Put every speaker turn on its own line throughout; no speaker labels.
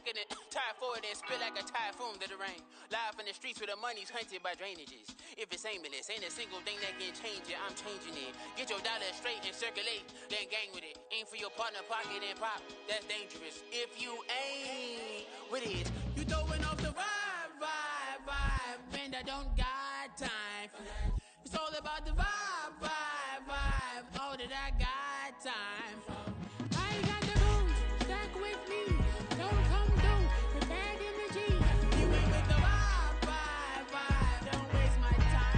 Chicken and tie for it and spit like a typhoon to the rain. Live in the streets where the money's hunted by drainages. If it's aimless, ain't a single thing that can change it. I'm changing it. Get your dollar straight and circulate, then gang with it. Aim for your partner, pocket and pop. That's dangerous. If you ain't with it, you throwing off the vibe. And I don't got time for that. It's all about the vibe. All that I got time for. I got the moves, stack with me. Don't come through with bad energy. You ain't with the vibe. Don't waste my time.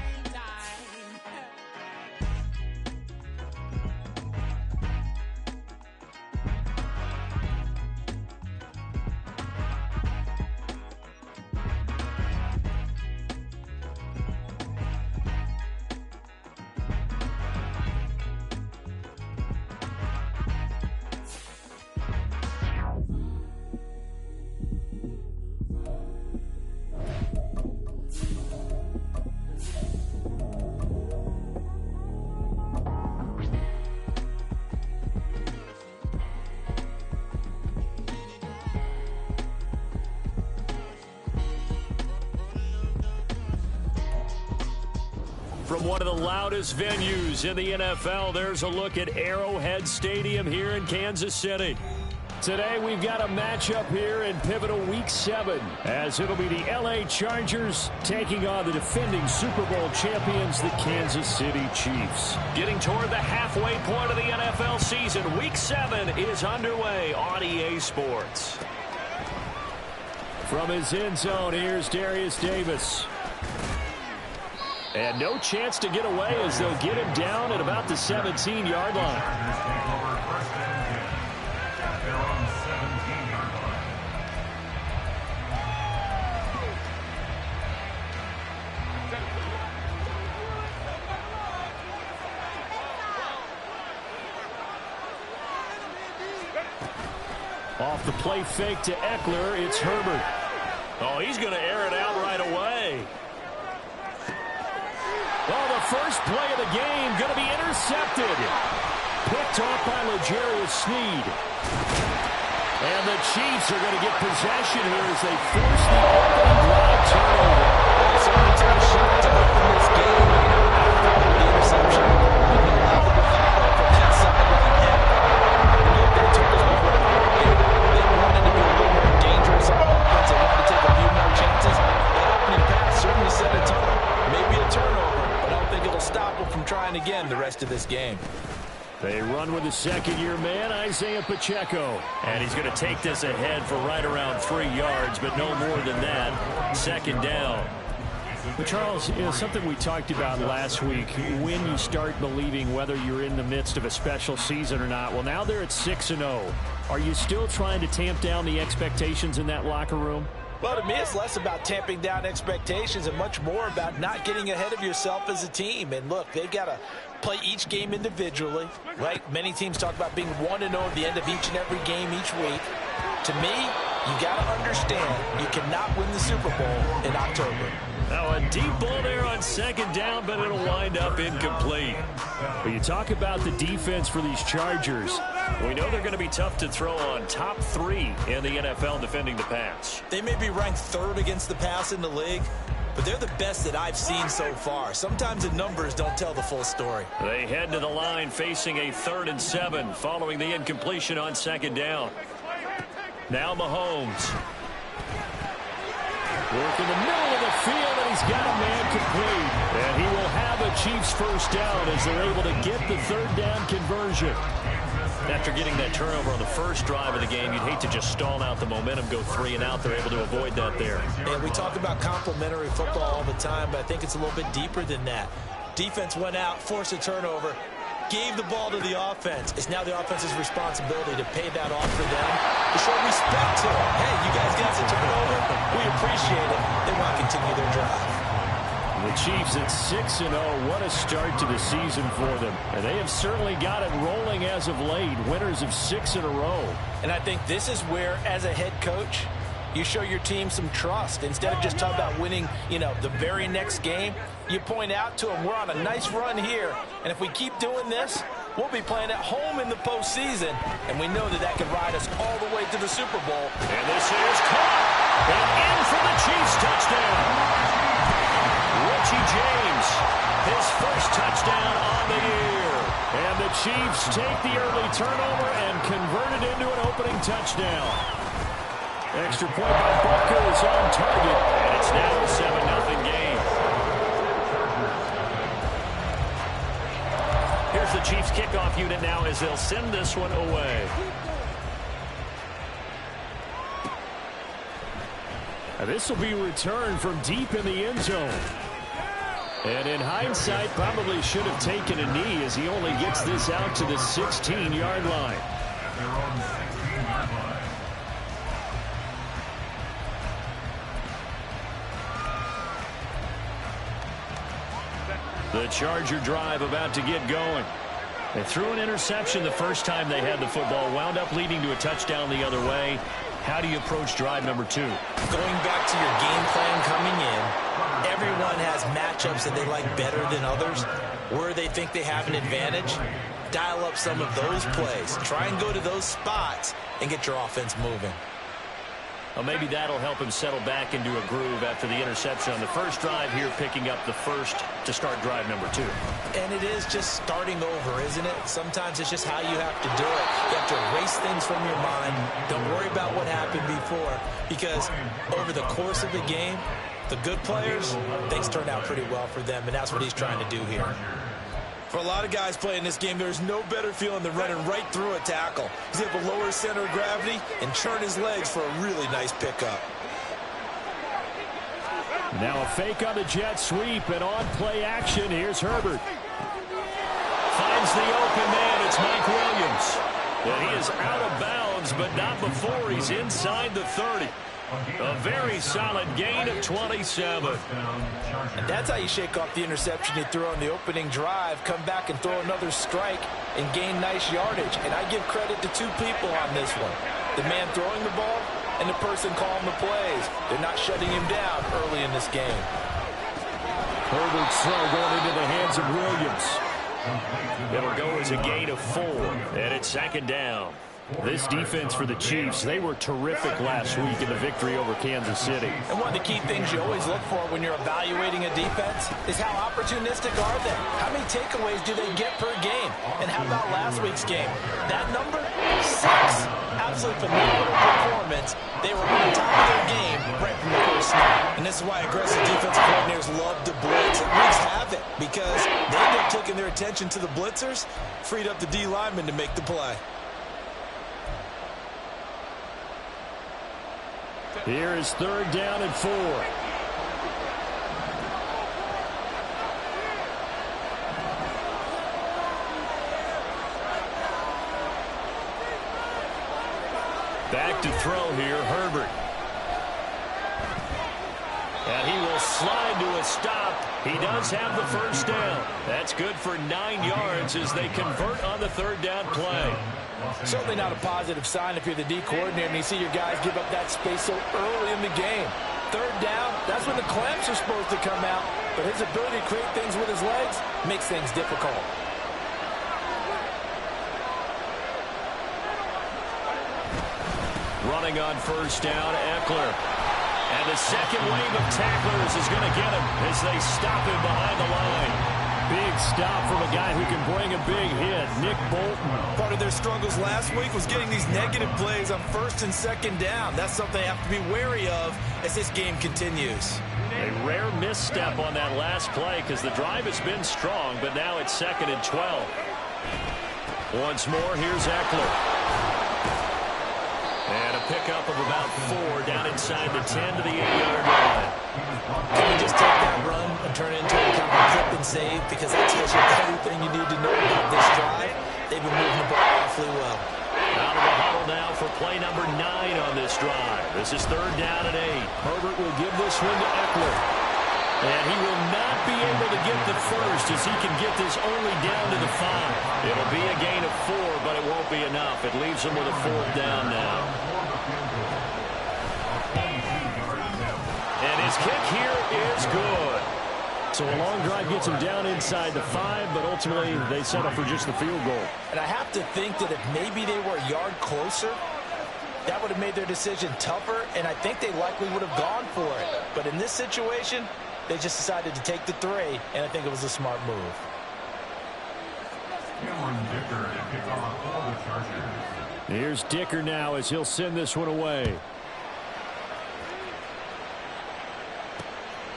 From one of the loudest venues in the NFL, there's a look at Arrowhead Stadium here in Kansas City. Today, we've got a matchup here in pivotal Week 7, as it'll be the LA Chargers taking on the defending Super Bowl champions, the Kansas City Chiefs. Getting toward the halfway point of the NFL season, Week 7 is underway on EA Sports. From his end zone, here's Darius Davis. And no chance to get away as they'll get him down at about the 17-yard line. Off the play fake to Eckler, it's Herbert. Oh, he's going to air it out right away. Well, the first play of the game going to be intercepted. Picked off by L'Jarius Sneed. And the Chiefs are going to get possession here as they force the opening drive turnover.
It's only tough shot to open this game after the interception. And no level to follow from that side right now. And look, they took us before the game. They wanted to be a little more dangerous on offense. They wanted to take a few more chances. That opening pass certainly set a tone. Maybe a turnover. I don't think it'll stop him from trying again the rest of this game.
They run with the second-year man, Isaiah Pacheco. And he's going to take this ahead for right around 3 yards, but no more than that. Second down. But, Charles, something we talked about last week, when you start believing whether you're in the midst of a special season or not. Well, now they're at 6-0. Are you still trying to tamp down the expectations in that locker room?
Well, to me, it's less about tamping down expectations and much more about not getting ahead of yourself as a team. And look, they've got to play each game individually, right? Many teams talk about being 1-0 at the end of each and every game each week. To me, you got to understand you cannot win the Super Bowl in October.
Now a deep ball there on second down, but it'll wind up incomplete. But you talk about the defense for these Chargers. We know they're going to be tough to throw on. Top 3 in the NFL defending the pass.
They may be ranked 3rd against the pass in the league, but they're the best that I've seen so far. Sometimes the numbers don't tell the full story.
They head to the line facing a 3rd and 7 following the incompletion on second down. Now Mahomes. Work in the middle of the field, and he's got a man complete. And he will have a Chiefs first down as they're able to get the 3rd down conversion. After getting that turnover on the first drive of the game, you'd hate to just stall out the momentum, go 3 and out. They're able to avoid that there.
And we talk about complementary football all the time, but I think it's a little bit deeper than that. Defense went out, forced a turnover, gave the ball to the offense. It's now the offense's responsibility to pay that off for them, to show respect to them. Hey, you guys got the turnover. We appreciate it. They want to continue their drive.
The Chiefs at 6-0. What a start to the season for them. And they have certainly got it rolling as of late. Winners of 6 in a row.
And I think this is where, as a head coach, you show your team some trust. Instead of just talking about winning, the very next game, You point out to them, we're on a nice run here, and if we keep doing this, we'll be playing at home in the postseason, and we know that that can ride us all the way to the Super Bowl.
And this is caught, and in for the Chiefs touchdown. Richie James, his first touchdown on the year. And the Chiefs take the early turnover and convert it into an opening touchdown. Extra point by Butker is on target, and it's now a 7-0 game. Here's the Chiefs kickoff unit now as they'll send this one away. Now this will be returned from deep in the end zone. And in hindsight, probably should have taken a knee as he only gets this out to the 16-yard line. The Charger drive about to get going. They threw an interception the first time they had the football, wound up leading to a touchdown the other way. How do you approach drive number 2?
Going back to your game plan coming in, everyone has matchups that they like better than others. Where they think they have an advantage, dial up some of those plays. Try and go to those spots and get your offense moving.
Well, maybe that'll help him settle back into a groove after the interception on the first drive here, picking up the first to start drive number 2.
And it is just starting over, isn't it? Sometimes it's just how you have to do it. You have to erase things from your mind. Don't worry about what happened before, because over the course of the game, the good players, things turned out pretty well for them, and that's what he's trying to do here. For a lot of guys playing this game, there's no better feeling than running right through a tackle. He's able to lower his center of gravity and churn his legs for a really nice pickup.
Now a fake on the jet sweep, and on play action, here's Herbert. Finds the open man, it's Mike Williams. And he is out of bounds, but not before he's inside the 30. A very solid gain of 27.
And that's how you shake off the interception you threw on the opening drive, come back and throw another strike and gain nice yardage. And I give credit to two people on this one. The man throwing the ball and the person calling the plays. They're not shutting him down early in this game.
Herbert's throw going into the hands of Williams. It'll go as a gain of 4, and it's second down. This defense for the Chiefs, they were terrific last week in the victory over Kansas City.
And one of the key things you always look for when you're evaluating a defense is how opportunistic are they? How many takeaways do they get per game? And how about last week's game? That number? 6. Absolutely phenomenal performance. They were on top of their game right from the first snap. And this is why aggressive defensive coordinators love to blitz. It wreaks havoc because they end up taking their attention to the blitzers, freed up the D lineman to make the play.
Here is third down and 4. Back to throw here, Herbert. And he will slide to a stop. He does have the first down. That's good for 9 yards as they convert on the third down play.
Certainly not a positive sign if you're the D coordinator and you see your guys give up that space so early in the game. Third down, that's when the clamps are supposed to come out. But his ability to create things with his legs makes things difficult.
Running on first down, Eckler. And the second wave of tacklers is going to get him as they stop him behind the line. Big stop from a guy who can bring a big hit, Nick Bolton.
Part of their struggles last week was getting these negative plays on first and second down. That's something they have to be wary of as this game continues.
A rare misstep on that last play because the drive has been strong, but now it's 2nd and 12. Once more, here's Eckler. And a pickup of about 4 down inside the 10 to the 8-yard line.
Can you just take that run and turn it into a kind of clip and save? Because that tells you everything you need to know about this drive. They've been moving the ball awfully well.
Out of the huddle now for play number 9 on this drive. This is third down and 8. Herbert will give this one to Eckler. And he will not be able to get the first as he can get this only down to the 5. It'll be a gain of 4, but it won't be enough. It leaves him with a 4th down now. And his kick here is good. So a long drive gets them down inside the 5, but ultimately they settle for just the field goal.
And I have to think that if maybe they were a yard closer, that would have made their decision tougher, and I think they likely would have gone for it. But in this situation, they just decided to take the 3, and I think it was a smart move.
Here's Dicker now as he'll send this one away.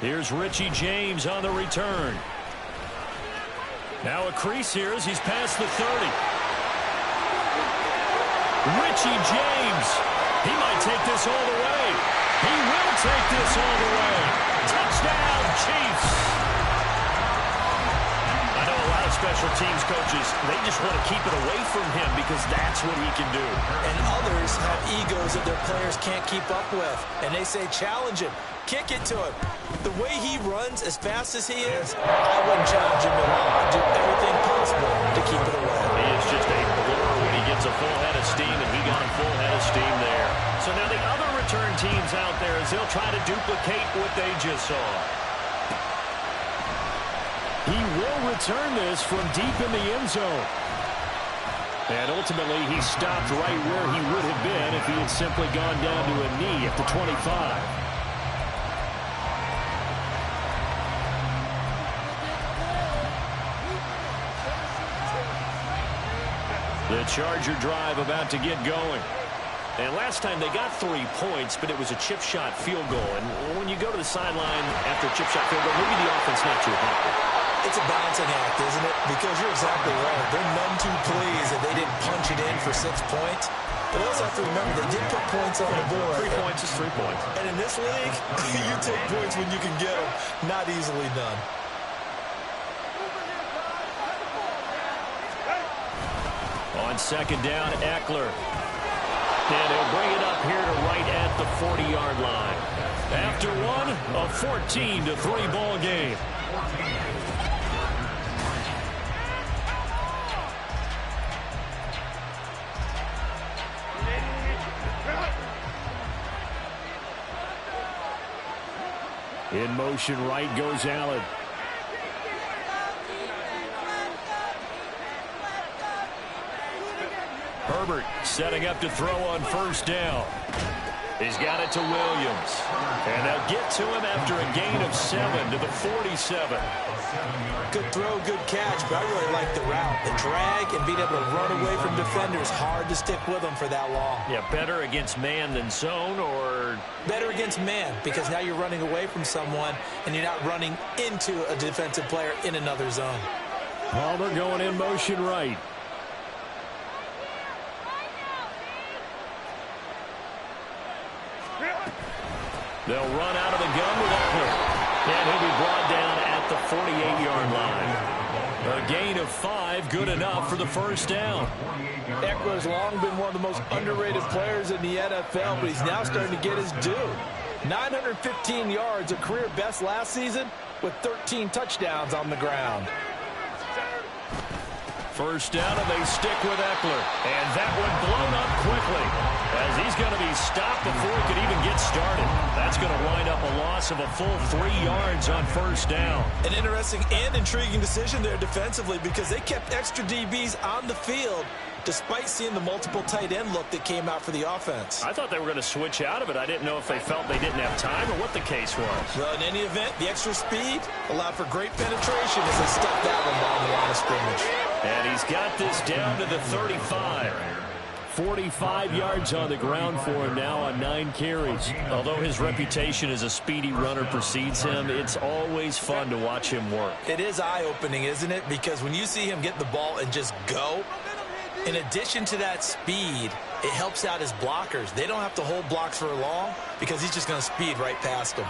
Here's Richie James on the return. Now a crease here as he's past the 30. Richie James. He might take this all the way. He will take this all the way. Touchdown, Chiefs. I know a lot of special teams coaches, they just want to keep it away from him because that's what he can do.
And others have egos that their players can't keep up with. And they say, challenge him. Kick it to him. The way he runs as fast as he is, I wouldn't challenge him at all. I'd do everything possible to keep it away.
He is just a blur when he gets a full head of steam, and he got a full head of steam there. So now the other return teams out there as they'll try to duplicate what they just saw. He will return this from deep in the end zone. And ultimately, he stopped right where he would have been if he had simply gone down to a knee at the 25. The Charger drive about to get going. And last time they got 3 points, but it was a chip shot field goal. And when you go to the sideline after a chip shot field goal, maybe the offense not too happy.
It's a balancing act, isn't it? Because you're exactly right. They're none too pleased that they didn't punch it in for 6 points. But also have to remember, they did put points on the board.
3 points is 3 points.
And in this league, you take points when you can get them. Not easily done.
On second down, Eckler. And he'll bring it up here to right at the 40-yard line. After one, a 14-3 ball game. In motion, right goes Allen. Herbert setting up to throw on first down. He's got it to Williams. And they'll get to him after a gain of 7 to the 47.
Good throw, good catch, but I really like the route. The drag and being able to run away from defenders, hard to stick with them for that long.
Yeah, better against man than zone, or?
Better against man, because now you're running away from someone and you're not running into a defensive player in another zone.
Palmer going in motion right. They'll run out of the gun with Eckler. And he'll be brought down at the 48-yard line. A gain of 5, good enough for the first down.
Eckler's long been one of the most underrated players in the NFL, but he's now starting to get his due. 915 yards, a career best last season, with 13 touchdowns on the ground.
First down, and they stick with Eckler. And that one blown up quickly, as he's going to be stopped before he could even get started. That's going to wind up a loss of a full 3 yards on first down.
An interesting and intriguing decision there defensively, because they kept extra DBs on the field despite seeing the multiple tight end look that came out for the offense.
I thought they were going to switch out of it. I didn't know if they felt they didn't have time or what the case was.
Well, in any event, the extra speed allowed for great penetration as they stuffed that one down the line of scrimmage.
And he's got this down to the 35. 45 yards on the ground for him now on 9 carries. Although his reputation as a speedy runner precedes him, it's always fun to watch him work.
It is eye-opening, isn't it? Because when you see him get the ball and just go, in addition to that speed, it helps out his blockers. They don't have to hold blocks for long because he's just going to speed right past them.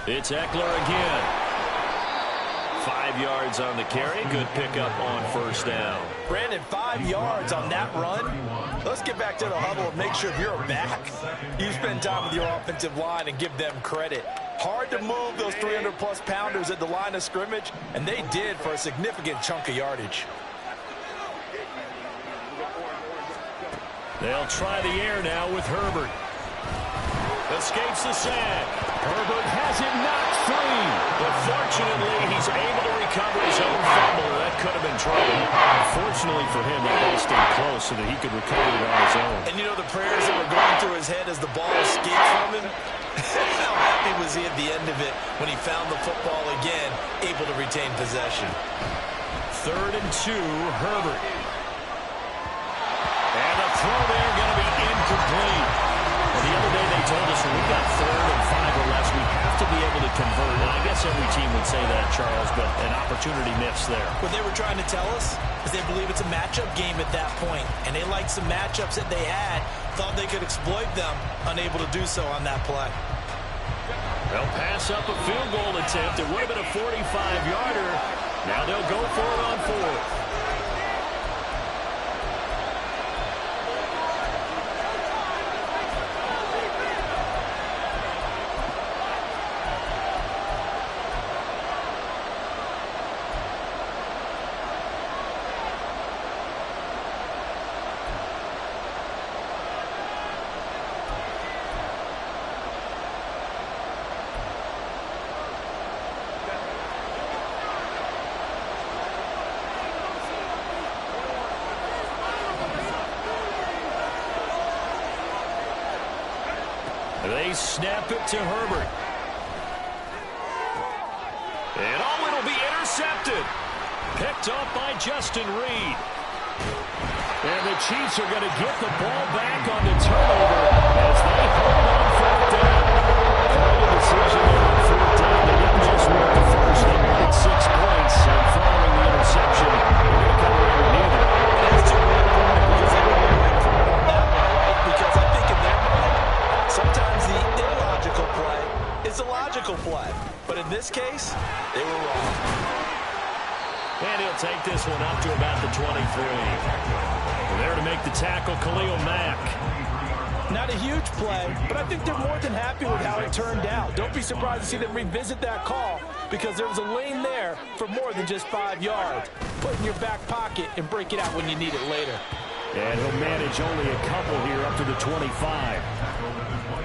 It's Eckler again. 5 yards on the carry. Good pickup on first down. Brandon, 5 yards on that run. Let's get back to the huddle and make sure if you're back, you spend time with your offensive line and give them credit. Hard to move those 300-plus pounders at the line of scrimmage, and they did for a significant chunk of yardage. They'll try the air now with Herbert. Escapes the sack.
Herbert has it knocked free. But fortunately, he's able to recover his own fumble. That could have been trouble. Fortunately for him, that ball stayed close so that he could recover it on his own.
And you know the prayers that were going through his head as the ball escaped from him? How happy was he at the end of it when he found the football again, able to retain possession?
3rd and 2, Herbert. And the throw there going to be incomplete. Well, the other day they told us when we got 3rd and 5 or less, we have to be able to convert. And I guess every team would say that, Charles, but an opportunity missed there.
What they were trying to tell us is they believe it's a matchup game at that point, and they liked some matchups that they had, thought they could exploit them, unable to do so on that play.
They'll pass up a field goal attempt. It would have been a 45-yarder. Now they'll go for it on 4th. They snap it to Herbert. And it'll be intercepted. Picked off by Justin Reed. And the Chiefs are going to get the ball back on the turnover as they hold on 4th down. Quite a decision there on 4th down. They didn't just work the first. They wanted 6 points. And following the interception, they're going to come away with neither.
That's too bad because they were going for it on that one, right? Because I think in their mind, sometimes the illogical play is a logical play. But in this case, they were wrong.
And he'll take this one up to about the 23. There to make the tackle, Khalil Mack.
Not a huge play, but I think they're more than happy with how it turned out. Don't be surprised to see them revisit that call because there was a lane there for more than just 5 yards. Put it in your back pocket and break it out when you need it later.
And he'll manage only a couple here up to the 25.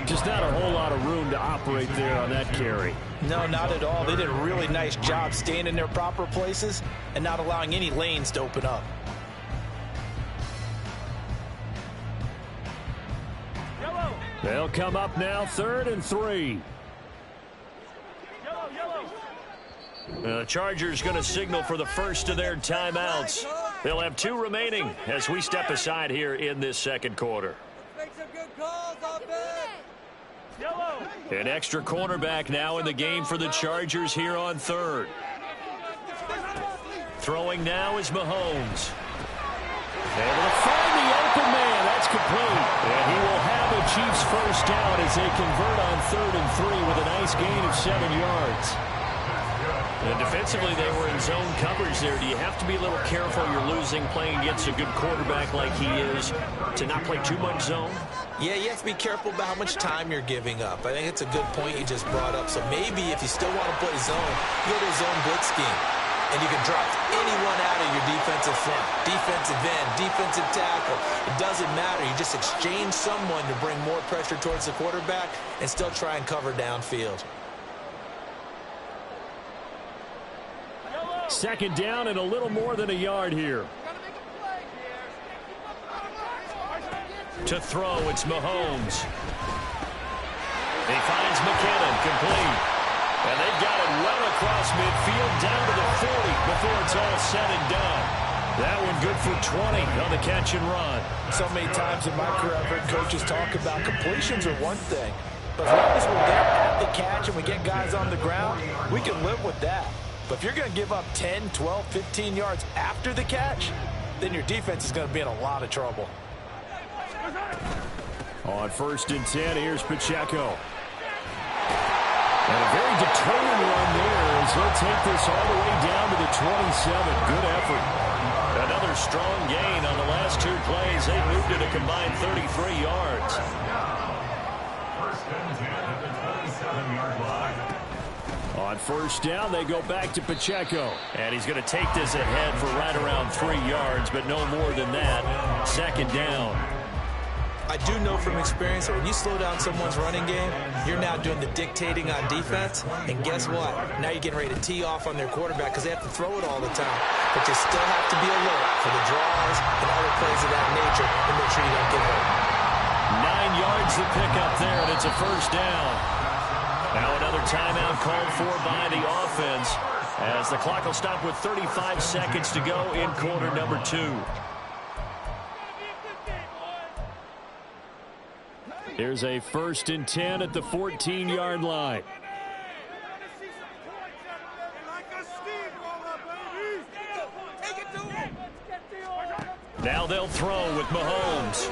Just not a whole lot of room to operate there on that carry.
No, not at all. They did a really nice job staying in their proper places and not allowing any lanes to open up.
They'll come up now, 3rd and 3. The Chargers going to signal for the first of their timeouts. They'll have 2 remaining as we step aside here in this second quarter.
Make some good calls, offense.
An extra cornerback now in the game for the Chargers here on 3rd. Throwing now is Mahomes. Able to find the open man. That's complete. And he will have a Chiefs first down as they convert on 3rd and 3 with a nice gain of 7 yards. And defensively, they were in zone coverage there. Do you have to be a little careful? You're losing playing against a good quarterback like he is to not play too much zone?
Yeah, you have to be careful about how much time you're giving up. I think it's a good point you just brought up. So maybe if you still want to play zone, you go to a zone blitz scheme. And you can drop anyone out of your defensive front, defensive end, defensive tackle. It doesn't matter. You just exchange someone to bring more pressure towards the quarterback and still try and cover downfield.
Second down and a little more than a yard here. To throw, it's Mahomes. He finds McKinnon, complete. And they've got it well across midfield down to the 40 before it's all said and done. That one good for 20 on the catch and run.
So many times in my career I've heard coaches talk about completions are one thing. But as long as we're there at the catch and we get guys on the ground, we can live with that. But if you're going to give up 10, 12, 15 yards after the catch, then your defense is going to be in a lot of trouble.
On 1st and 10, here's Pacheco. And a very determined run there as he'll take this all the way down to the 27. Good effort. Another strong gain on the last 2 plays. They moved it a combined 33 yards. On 1st down, they go back to Pacheco. And he's going to take this ahead for right around 3 yards, but no more than that. 2nd down.
I do know from experience that when you slow down someone's running game, you're now doing the dictating on defense. And guess what? Now you're getting ready to tee off on their quarterback because they have to throw it all the time. But you still have to be alert for the draws and other plays of that nature to make sure you don't give up.
9 yards to pick up there, and it's a first down. Now another timeout called for by the offense as the clock will stop with 35 seconds to go in quarter number 2. Here's a 1st and 10 at the 14-yard line. Now they'll throw with Mahomes.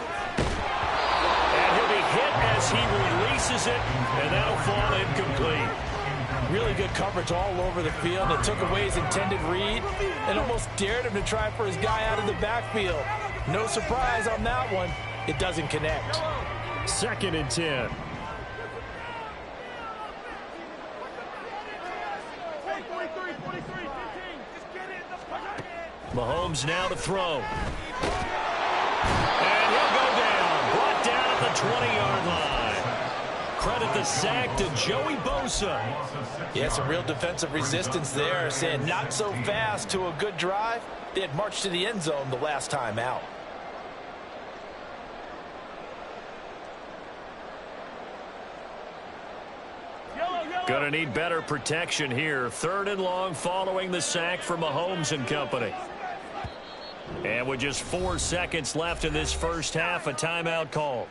And he'll be hit as he releases it, and that'll fall incomplete.
Really good coverage all over the field. It took away his intended read and almost dared him to try for his guy out of the backfield. No surprise on that one. It doesn't connect.
2nd and 10. Mahomes now to throw. And he'll go down. Brought down at the 20-yard line. Credit the sack to Joey Bosa.
Yeah, some real defensive resistance there, saying not so fast to a good drive. They had marched to the end zone the last time out.
Gonna need better protection here. 3rd and long following the sack from Mahomes and company. And with just 4 seconds left in this first half, a timeout call.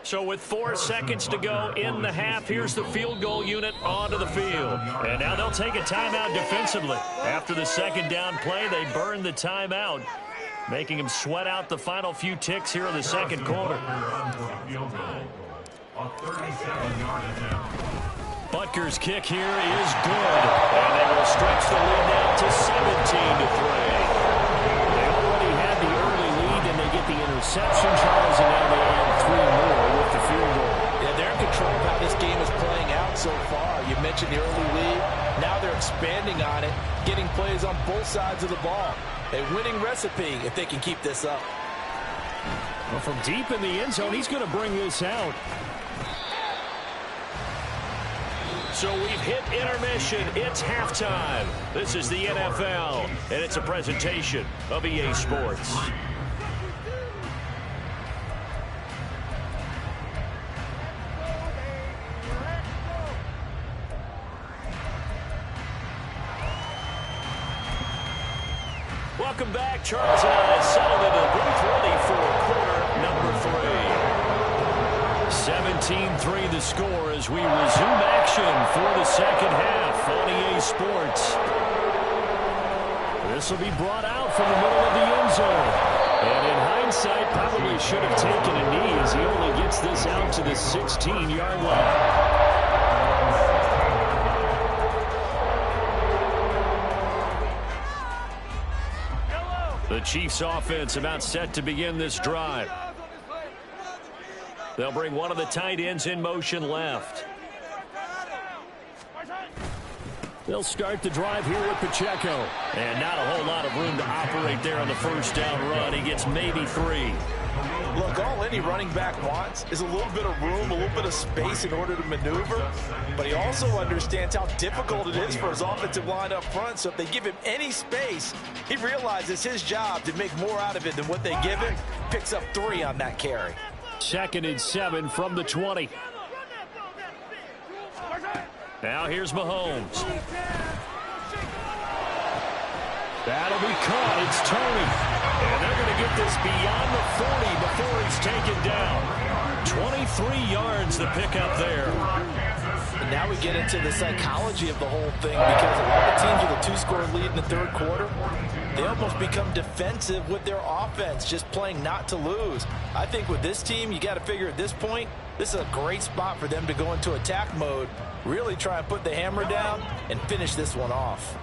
So with 4 seconds to go in the half, here's the field goal unit onto the field. And now they'll take a timeout defensively. After the 2nd down play, they burn the timeout, making them sweat out the final few ticks here in the 2nd quarter. Butker's kick here is good, and they will stretch the lead now to 17-3. They already had the early lead, and they get the interception, Charles, and now they add 3 more with the field goal.
Yeah, they're in control of how this game is playing out so far. You mentioned the early lead. Now they're expanding on it, getting plays on both sides of the ball. A winning recipe if they can keep this up.
Well, from deep in the end zone, he's going to bring this out. So we've hit intermission. It's halftime. This is the NFL, and it's a presentation of EA Sports. Welcome back. Charles and I settled into the booth ready for quarter number 3. 17-3 the score as we resume action for the 2nd half on EA Sports. This will be brought out from the middle of the end zone. And in hindsight, probably should have taken a knee as he only gets this out to the 16-yard line. The Chiefs offense about set to begin this drive. They'll bring one of the tight ends in motion left. They'll start the drive here with Pacheco. And not a whole lot of room to operate there on the 1st down run. He gets maybe 3.
Look, all any running back wants is a little bit of room, a little bit of space in order to maneuver. But he also understands how difficult it is for his offensive line up front. So if they give him any space, he realizes his job to make more out of it than what they give him. Picks up 3 on that carry.
2nd and 7 from the 20. Now here's Mahomes. That'll be caught. It's Tony. And they're going to get this beyond the 40 before he's taken down. 23 yards to pick up there.
And now we get into the psychology of the whole thing because a lot of teams with a 2-score lead in the 3rd quarter, they almost become defensive with their offense, just playing not to lose. I think with this team, you got to figure at this point, this is a great spot for them to go into attack mode, really try and put the hammer down and finish this one off.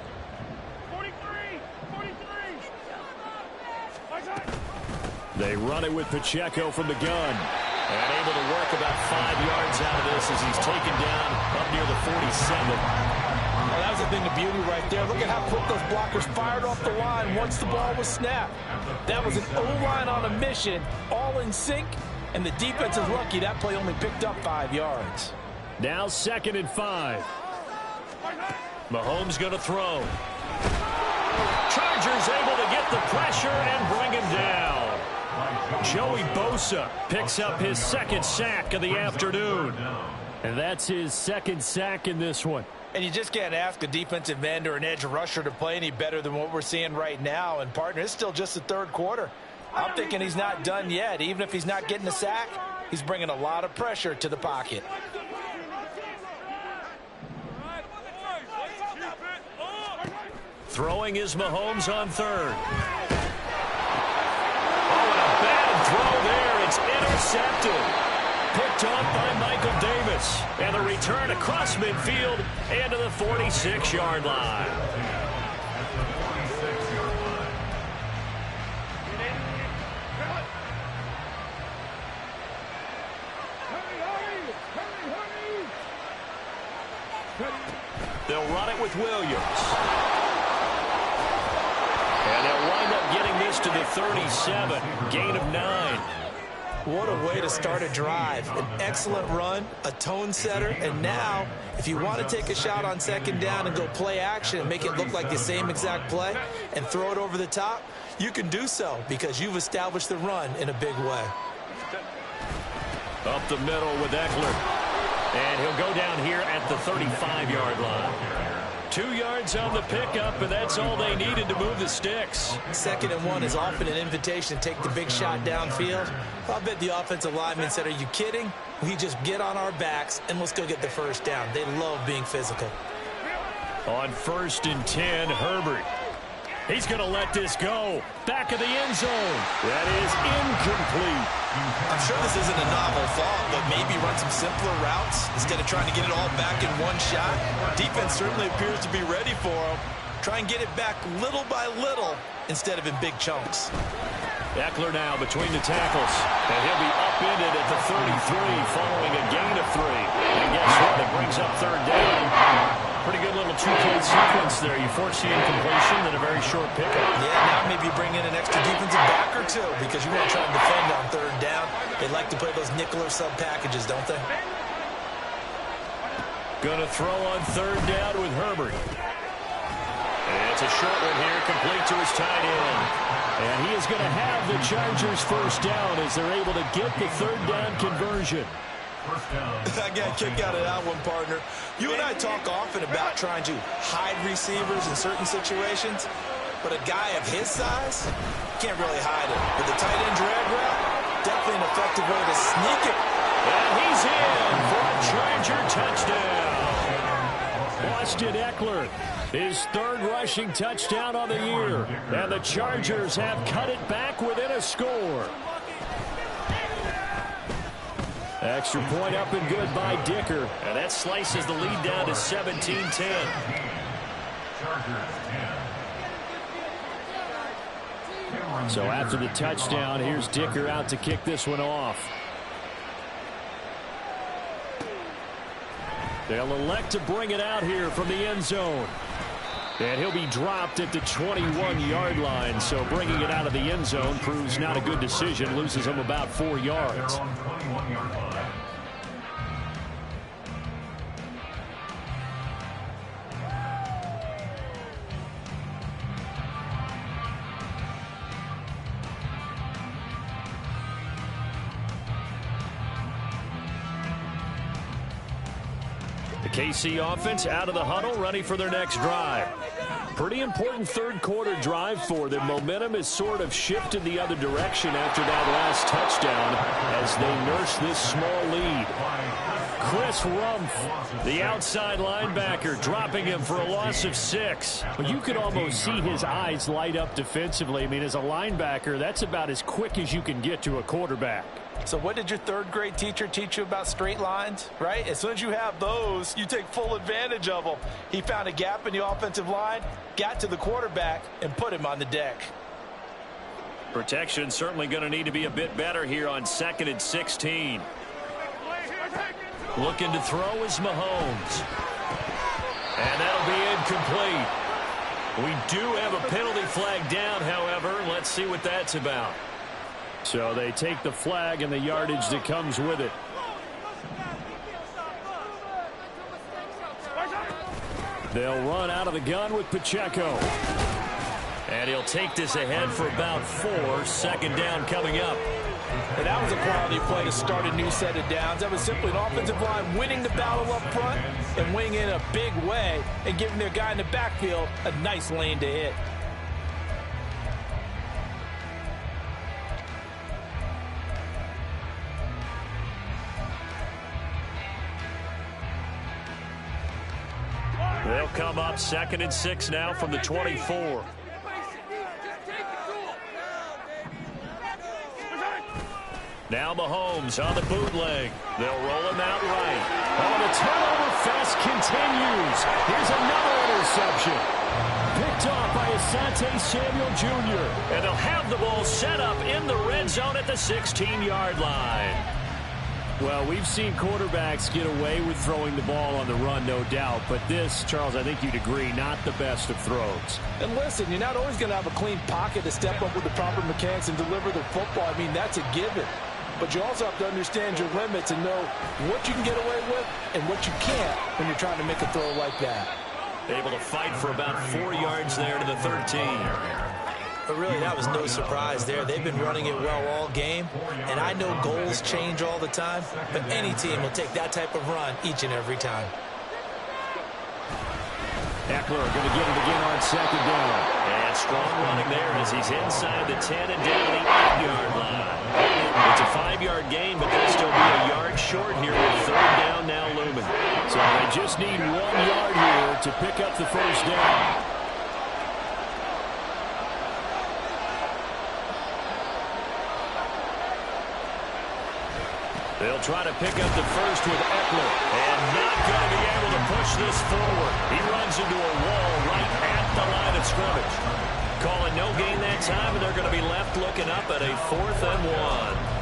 They run it with Pacheco from the gun. And able to work about 5 yards out of this as he's taken down up near the 47.
Well, that was the thing of beauty right there. Look at how quick those blockers fired off the line once the ball was snapped. That was an O-line on a mission, all in sync, and the defense is lucky that play only picked up 5 yards.
Now 2nd and 5. Mahomes going to throw. Chargers able to get the pressure and bring him down. Joey Bosa picks up his 2nd sack of the afternoon. And that's his 2nd sack in this one.
And you just can't ask a defensive end or an edge rusher to play any better than what we're seeing right now. And, partner, it's still just the 3rd quarter. I'm thinking he's not done yet. Even if he's not getting a sack, he's bringing a lot of pressure to the pocket.
Throwing is Mahomes on 3rd. Oh, and a bad throw there. It's intercepted. Picked off by Michael Davis. And the return across midfield and to the 46-yard line. They'll run it with Williams. And they'll wind up getting this to the 37. Gain of 9.
What a way to start a drive. An excellent run, a tone setter, and now if you want to take a shot on 2nd down and go play action and make it look like the same exact play and throw it over the top, you can do so because you've established the run in a big way.
Up the middle with Eckler. And he'll go down here at the 35-yard line. 2 yards on the pickup, and that's all they needed to move the sticks.
2nd and 1 is often an invitation to take the big shot downfield. I'll bet the offensive lineman said, are you kidding? We just get on our backs, and let's go get the 1st down. They love being physical.
On 1st and 10, Herbert. He's going to let this go. Back of the end zone. That is incomplete.
I'm sure this isn't a novel thought, but maybe run some simpler routes instead of trying to get it all back in one shot. Defense certainly appears to be ready for him. Try and get it back little by little instead of in big chunks.
Eckler now between the tackles. And he'll be upended at the 33 following a gain of 3. And guess what? It brings up 3rd down. Pretty good little 2-play sequence there. You force the incompletion, then a very short pickup.
Yeah, now maybe you bring in an extra defensive back or 2 because you want to try and defend on 3rd down. They like to play those nickel or sub packages, don't they?
Going to throw on 3rd down with Herbert. And it's a short one here, complete to his tight end. And he is going to have the Chargers 1st down as they're able to get the 3rd down conversion.
I got a kick out of that one, partner. You and I talk often about trying to hide receivers in certain situations, but a guy of his size can't really hide it. But the tight end drag route, definitely an effective way to sneak it.
And he's in for a Charger touchdown. Austin Eckler, his 3rd rushing touchdown on the year. And the Chargers have cut it back within a score. Extra point up and good by Dicker. And that slices the lead down to 17-10. So after the touchdown, here's Dicker out to kick this one off. They'll elect to bring it out here from the end zone. And he'll be dropped at the 21-yard line. So bringing it out of the end zone proves not a good decision. Loses him about 4 yards. KC offense out of the huddle, ready for their next drive. Pretty important 3rd quarter drive for them. Momentum has sort of shifted the other direction after that last touchdown as they nurse this small lead. Chris Rumph, the outside linebacker, dropping him for a loss of 6. But you could almost see his eyes light up defensively. I mean, as a linebacker, that's about as quick as you can get to a quarterback.
So what did your 3rd grade teacher teach you about straight lines, right? As soon as you have those, you take full advantage of them. He found a gap in the offensive line, got to the quarterback, and put him on the deck.
Protection certainly going to need to be a bit better here on 2nd and 16. Looking to throw is Mahomes. And that'll be incomplete. We do have a penalty flag down, however. Let's see what that's about. So they take the flag and the yardage that comes with it. They'll run out of the gun with Pacheco. And he'll take this ahead for about 4. Second down coming up.
And that was a quality play to start a new set of downs. That was simply an offensive line winning the battle up front and winning in a big way and giving their guy in the backfield a nice lane to hit.
They'll come up 2nd and 6 now from the 24. Now Mahomes on the bootleg. They'll roll him out right. Oh, the turnover fest continues. Here's another interception. Picked off by Asante Samuel Jr. And they'll have the ball set up in the red zone at the 16-yard line. Well, we've seen quarterbacks get away with throwing the ball on the run, no doubt. But this, Charles, I think you'd agree, not the best of throws.
And listen, you're not always going to have a clean pocket to step up with the proper mechanics and deliver the football. I mean, that's a given. But you also have to understand your limits and know what you can get away with and what you can't when you're trying to make a throw like that.
Able to fight for about 4 yards there to the 13.
But really, that was no surprise there. They've been running it well all game, and I know goals change all the time, but any team will take that type of run each and every time.
Eckler going to get it again on 2nd down. And strong running there as he's inside the 10 and down the 8-yard line. It's a 5-yard gain, but they'll still be a yard short here with 3rd down now looming. So they just need 1 yard here to pick up the first down. They'll try to pick up the first with Eckler. And not going to be able to push this forward. He runs into a wall right at the line of scrimmage. Calling no gain that time, and they're going to be left looking up at a 4th and 1.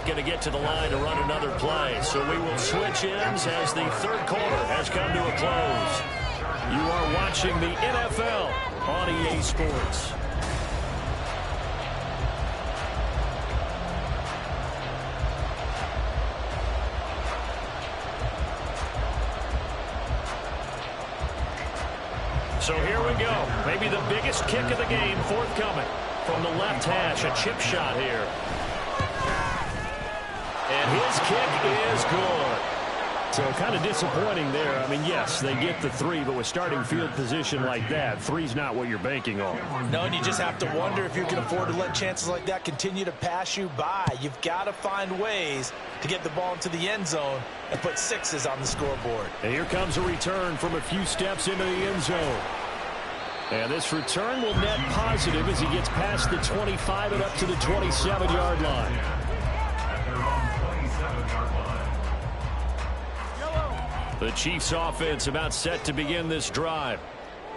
Going to get to the line to run another play. So we will switch ends as the 3rd quarter has come to a close. You are watching the NFL on EA Sports. So here we go. Maybe the biggest kick of the game forthcoming from the left hash. A chip shot here. And his kick is good. So kind of disappointing there. I mean, yes, they get the 3, but with starting field position like that, 3's not what you're banking on.
No, and you just have to wonder if you can afford to let chances like that continue to pass you by. You've got to find ways to get the ball into the end zone and put 6s on the scoreboard.
And here comes a return from a few steps into the end zone. And this return will net positive as he gets past the 25 and up to the 27-yard line. The Chiefs offense about set to begin this drive.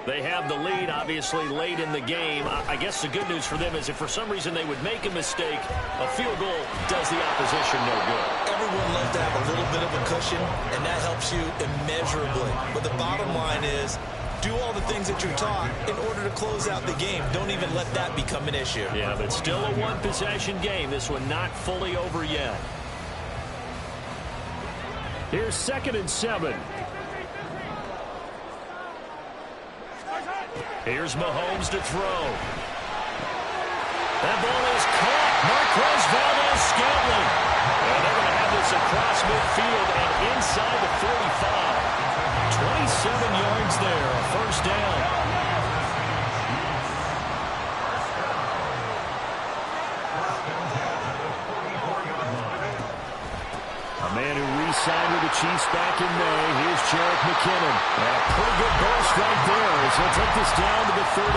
They have the lead, obviously, late in the game. I guess the good news for them is if for some reason they would make a mistake, a field goal does the opposition no good.
Everyone loves to have a little bit of a cushion, and that helps you immeasurably. But the bottom line is, do all the things that you're taught in order to close out the game. Don't even let that become an issue.
Yeah, but still a one-possession game. This one not fully over yet. Here's 2nd and 7. Here's Mahomes to throw. That ball is caught. Marquez Valdes-Scantling. And they're going to have this across midfield and inside the 45. 27 yards there, a 1st down. A man who re-signed with the Chiefs back in May. Here's Jerick McKinnon. And a pretty good burst right there as he'll take this down to the 33.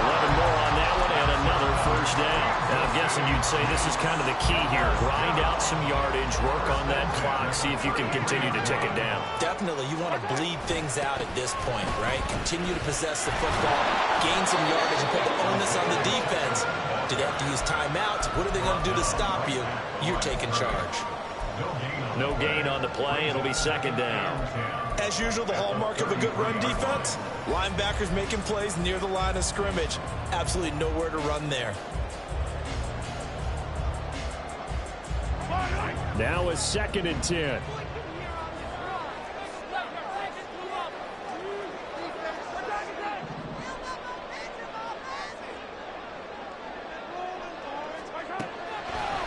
11 more on that one and another 1st first down. And I'm guessing you'd say this is kind of the key here. Grind out some yardage, work on that clock, see if you can continue to tick it down.
Definitely, you want to bleed things out at this point, right? Continue to possess the football, gain some yardage, and put the onus on the defense. Do they have to use timeouts? What are they going to do to stop you? You're taking charge.
No gain on the play. It'll be second down.
As usual, the hallmark of a good run defense, linebackers making plays near the line of scrimmage. Absolutely nowhere to run there.
Now it's 2nd and 10.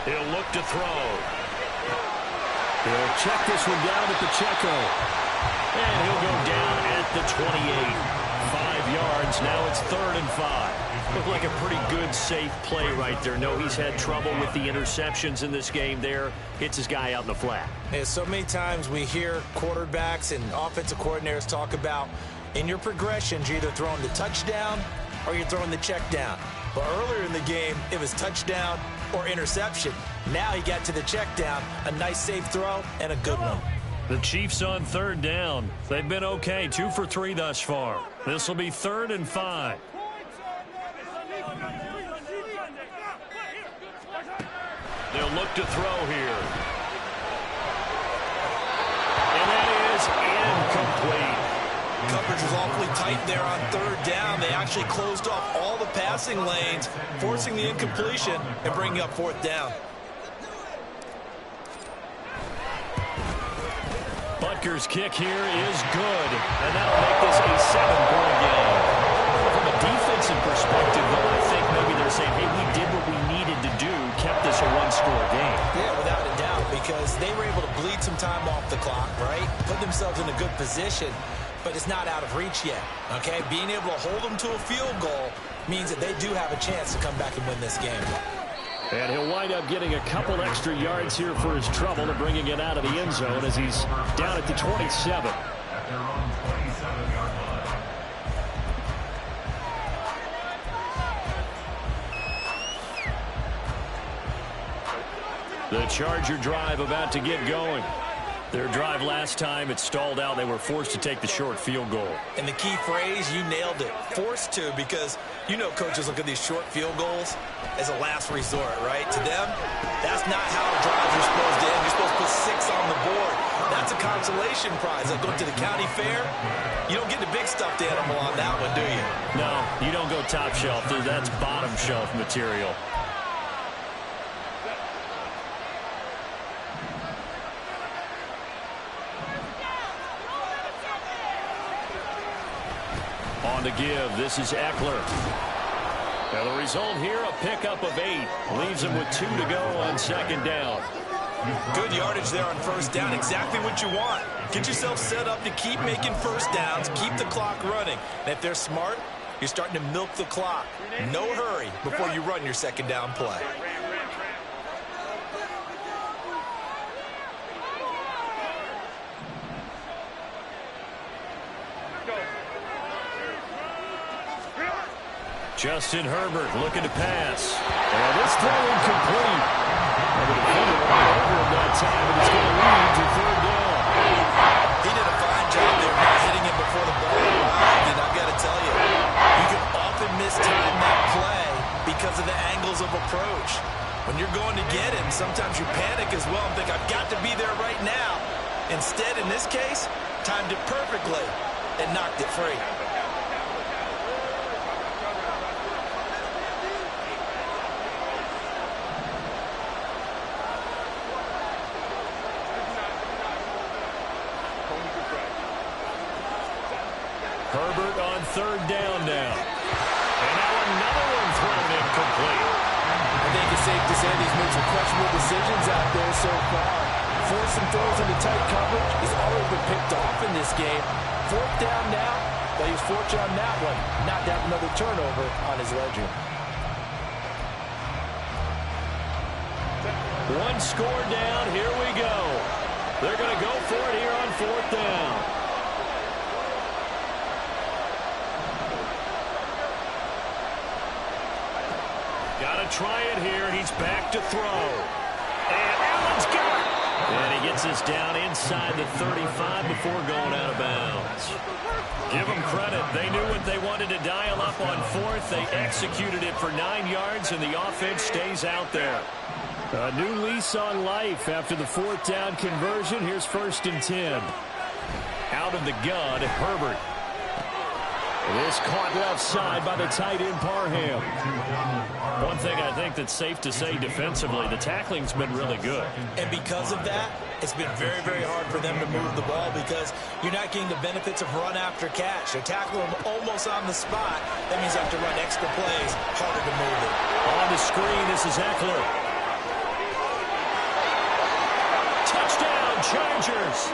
He'll look to throw. He'll check this one down at the Checo. And he'll go down at the 28. 5 yards. Now it's 3rd and 5. Looked like a pretty good, safe play right there. No, he's had trouble with the interceptions in this game there. Hits his guy out in the flat.
Yeah, so many times we hear quarterbacks and offensive coordinators talk about in your progressions, you're either throwing the touchdown or you're throwing the check down. But earlier in the game, it was touchdown or interception. Now he got to the check down, a nice safe throw, and a good one.
The Chiefs on 3rd down. They've been okay, 2 for 3 thus far. This will be 3rd and 5. They'll look to throw here. And that is incomplete.
Coverage was awfully tight there on 3rd down. They actually closed off all the passing lanes, forcing the incompletion and bringing up 4th down.
Butker's kick here is good, and that'll make this a 7-point game. From a defensive perspective, though, I think maybe they're saying, hey, we did what we needed to do, kept this a 1-score game.
Yeah, without a doubt, because they were able to bleed some time off the clock, right? Put themselves in a good position, but it's not out of reach yet, okay? Being able to hold them to a field goal means that they do have a chance to come back and win this game.
And he'll wind up getting a couple extra yards here for his trouble and bringing it out of the end zone as he's down at the 27. The Charger drive about to get going. Their drive last time, it stalled out. They were forced to take the short field goal.
And the key phrase, you nailed it, forced to, because you know coaches look at these short field goals as a last resort, right? To them, that's not how drives are supposed to end. You're supposed to put 6 on the board. That's a consolation prize. Like going to the county fair, you don't get the big stuffed animal on that one, do you?
No, you don't go top shelf. That's bottom shelf material. On the give, this is Eckler. Now the result here, a pickup of 8. Leaves him with 2 to go on 2nd down.
Good yardage there on 1st down. Exactly what you want. Get yourself set up to keep making 1st downs, keep the clock running. And if they're smart, you're starting to milk the clock. No hurry before you run your 2nd down play.
Justin Herbert looking to pass. And this throw incomplete. And the defender went over him that time, and it's going to lead to 3rd down.
He did a fine job there not hitting him before the ball arrived, and I've got to tell you, you can often mistime that play because of the angles of approach. When you're going to get him, sometimes you panic as well and think, I've got to be there right now. Instead, in this case, timed it perfectly and knocked it free.
Herbert on 3rd down now. And now another one thrown incomplete.
I think it's safe to say he's made some questionable decisions out there so far. Forcing throws into tight coverage. He's already been picked off in this game. 4th down now, but he's fortunate on that one not to have another turnover on his ledger.
1 score down. Here we go. They're going to go for it here on 4th down. try it here. He's back to throw. And Allen's got it. And he gets us down inside the 35 before going out of bounds. Give them credit. They knew what they wanted to dial up on fourth. They executed it for 9 yards, and the offense stays out there. A new lease on life after the fourth down conversion. Here's 1st and 10. Out of the gun, Herbert. This caught left side by the tight end, Parham. One thing I think that's safe to say defensively, the tackling's been really good.
And because of that, it's been very, very hard for them to move the ball because you're not getting the benefits of run after catch. They're tackling them almost on the spot. That means you have to run extra plays, harder to move it.
On the screen, this is Eckler. Touchdown, Chargers.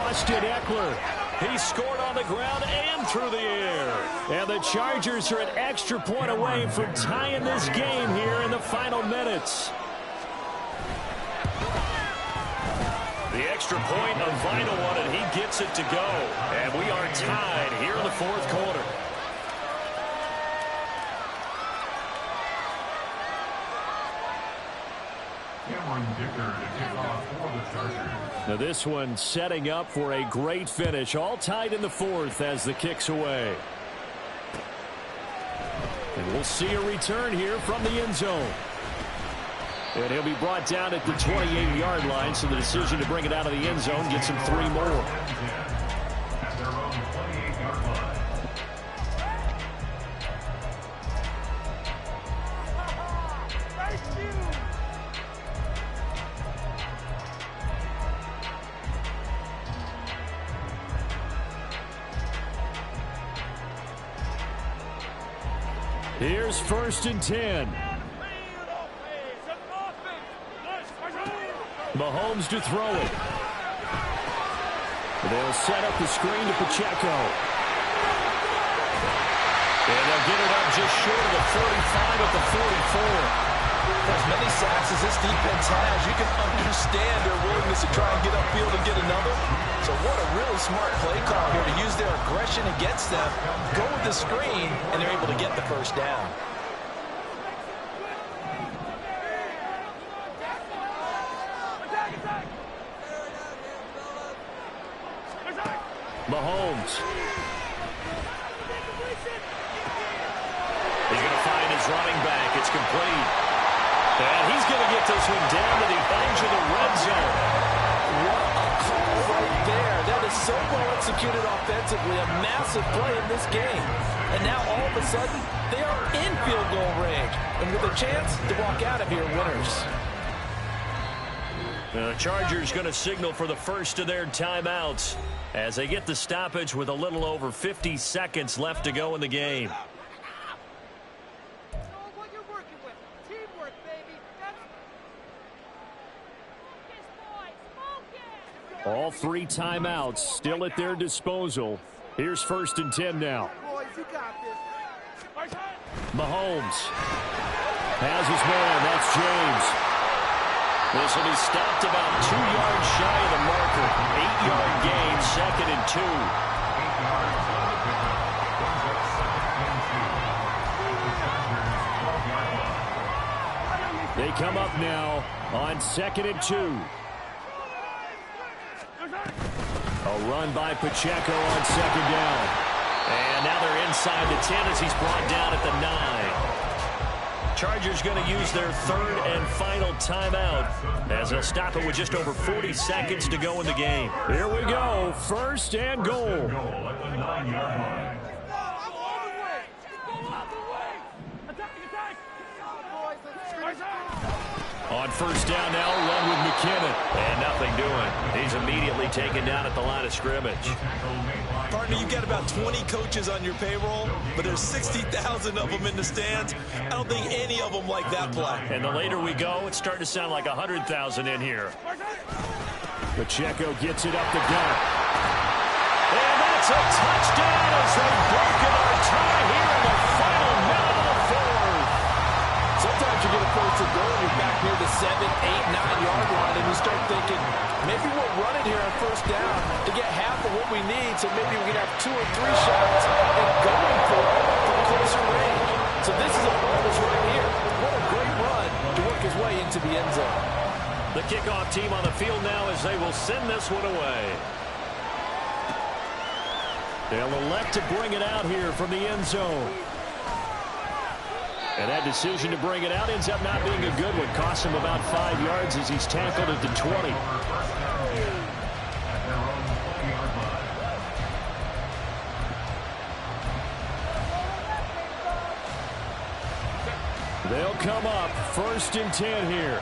Austin Eckler. He scored on the ground and through the air. And the Chargers are an extra point away from tying this game here in the final minutes. The extra point, a vital one, and he gets it to go. And we are tied here in the fourth quarter. Now this one setting up for a great finish. All tied in the fourth as the kick's away. And we'll see a return here from the end zone. And he'll be brought down at the 28-yard line, so the decision to bring it out of the end zone gets him 3 more. Here's 1st and 10. Mahomes to throw it. They'll set up the screen to Pacheco. And they'll get it up just short of the 45 at the 44.
As many sacks as this defense has, you can understand their willingness to try and get upfield and get another. So what a really smart play call here to use their aggression against them, go with the screen, and they're able to get the first down.
Mahomes. He's going to find his running back. It's complete. And he's going to get this one down to the edge of the red zone.
What a call right there. That is so well executed offensively. A massive play in this game. And now all of a sudden, they are in field goal range. And with a chance to walk out of here winners.
The Chargers going to signal for the first of their timeouts as they get the stoppage with a little over 50 seconds left to go in the game. All 3 timeouts still at their disposal. Here's 1st and 10 now. Mahomes has his man. That's James. This will be stopped about 2 yards shy of the marker. 8-yard gain, 2nd and 2. They come up now on 2nd and 2. A run by Pacheco on 2nd down. And now they're inside the 10 as he's brought down at the 9. Chargers going to use their 3rd and final timeout as they'll stop it with just over 40 seconds to go in the game. Here we go. 1st and goal. On 1st down now, run with McKinnon. And nothing doing. He's immediately taken down at the line of scrimmage.
Partner, you've got about 20 coaches on your payroll, but there's 60,000 of them in the stands. I don't think any of them like that play.
And the later we go, it's starting to sound like 100,000 in here. Pacheco gets it up the gut. And that's a touchdown as they've broken our tie here in the final minute of the 4th.
Sometimes you get a first and goal, you're back near the 7, 8, 9-yard line, and you start thinking, maybe we'll run it here on 1st down to get half of what we need, so maybe we can have 2 or 3 shots and going for it from closer range. So this is a bonus right here. What into the end zone.
The kickoff team on the field now as they will send this one away. They'll elect to bring it out here from the end zone. And that decision to bring it out ends up not being a good one. Costs him about 5 yards as he's tackled at the 20. They'll come up 1st and 10 here.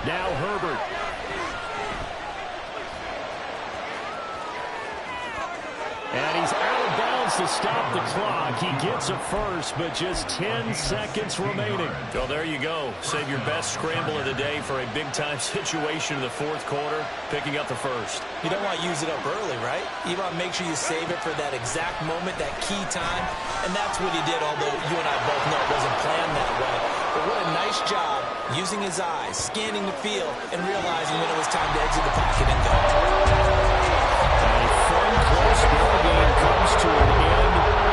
Now Herbert. And he's out of bounds to stop the clock. He gets a first, but just 10 seconds remaining. Well, there you go. Save your best scramble of the day for a big-time situation in the 4th quarter, picking up the first.
You don't want to use it up early, right? You want to make sure you save it for that exact moment, that key time. And that's what he did, although you and I both know it wasn't planned that way. But what a nice job using his eyes, scanning the field, and realizing when it was time to exit the pocket and go.
A fun, close ball game comes to an end.